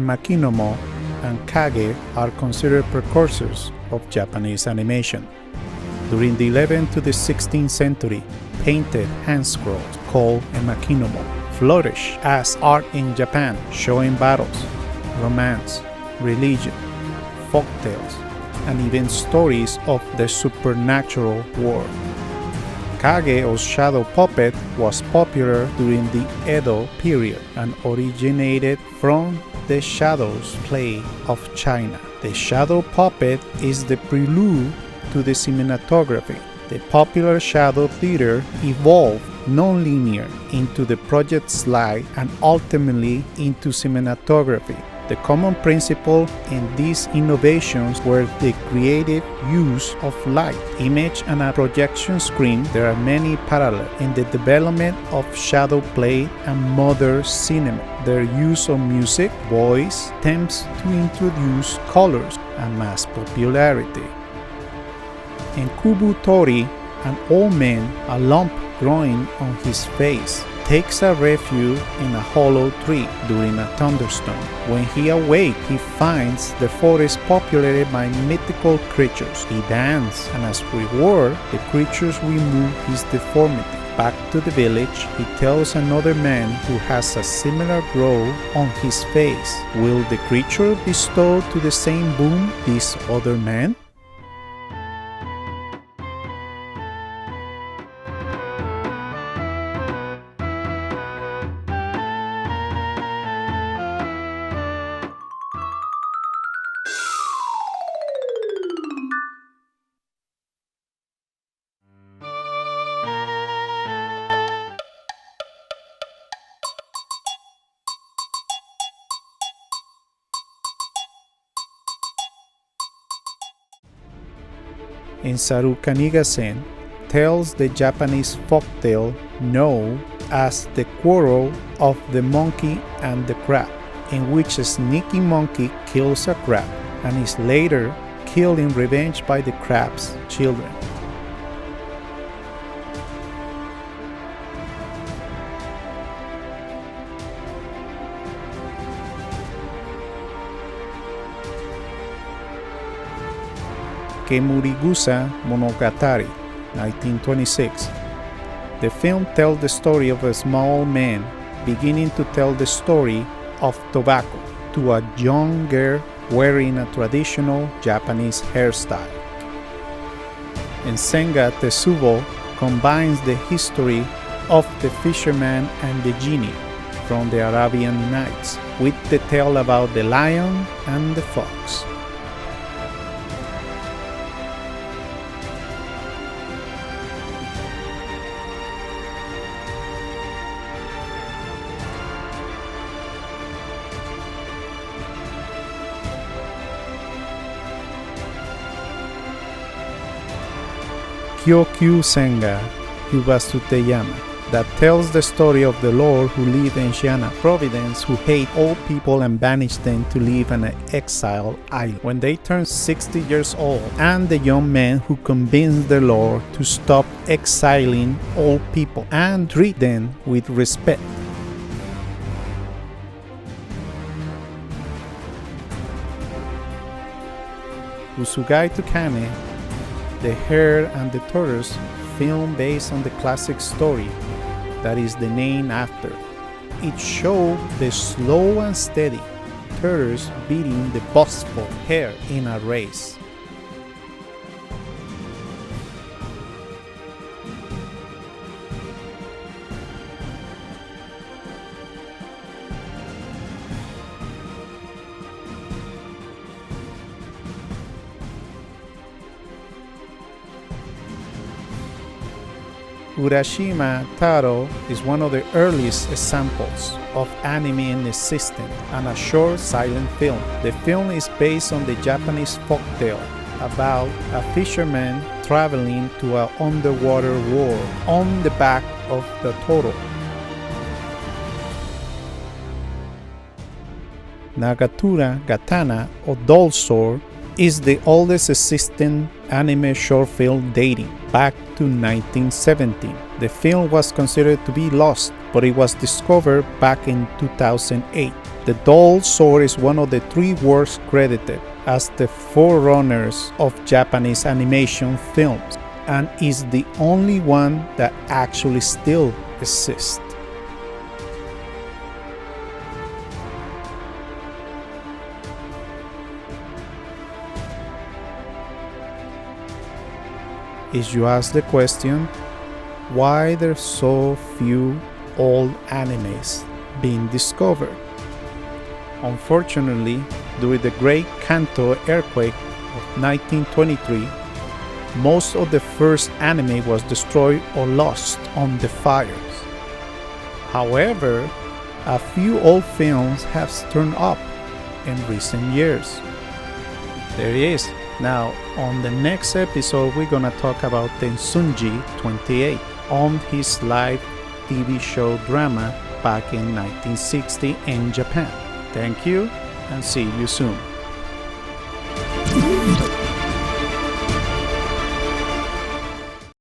Makinomo and Kage are considered precursors of Japanese animation. During the 11th to the 16th century, painted hand scrolls called Makinomo flourished as art in Japan, showing battles, romance, religion, folktales, and even stories of the supernatural world. Kage or shadow puppet was popular during the Edo period and originated from the shadows play of China. The shadow puppet is the prelude to the cinematography. The popular shadow theater evolved non-linear into the project slide and ultimately into cinematography. The common principle in these innovations were the creative use of light, image, and a projection screen. There are many parallels in the development of shadow play and modern cinema. Their use of music, voice, tends to introduce colors and mass popularity. In Kubutori, an old man, a lump growing on his face, takes a refuge in a hollow tree during a thunderstorm. When he awakes, he finds the forest populated by mythical creatures. He dances, and as reward, the creatures remove his deformity. Back to the village, he tells another man who has a similar growth on his face. Will the creature bestow to the same boon this other man? In Sarukanigasen tells the Japanese folktale known as the Quarrel of the Monkey and the Crab, in which a sneaky monkey kills a crab and is later killed in revenge by the crab's children. Kemurigusa Monogatari, 1926. The film tells the story of a small man beginning to tell the story of tobacco to a young girl wearing a traditional Japanese hairstyle. And Senga Tesuvo combines the history of the fisherman and the genie from the Arabian Nights with the tale about the lion and the fox. Kyokyu Senga Hibasuteyama, that tells the story of the Lord who lived in Shiana Providence, who hate all people and banished them to live on an exile island when they turned 60 years old, and the young man who convinced the Lord to stop exiling all people and treat them with respect. Usugai to Kane, The Hare and the Tortoise, film based on the classic story that is the name after. It showed the slow and steady tortoise beating the boastful hare in a race. Urashima Taro is one of the earliest examples of anime in existence and a short silent film. The film is based on the Japanese folktale about a fisherman traveling to an underwater world on the back of the turtle. Nagatura Gatana, or Doll Sword, is the oldest existing anime short film dating back to 1917. The film was considered to be lost, but it was discovered back in 2008. The Doll Sword is one of the 3 works credited as the forerunners of Japanese animation films, and is the only one that actually still exists. If you ask the question, why there's so few old animes being discovered? Unfortunately, during the Great Kanto earthquake of 1923, most of the first anime was destroyed or lost on the fires. However, a few old films have turned up in recent years. There it is. Now, on the next episode, we're gonna talk about Tensunji 28 on his live TV show drama back in 1960 in Japan. Thank you, and see you soon.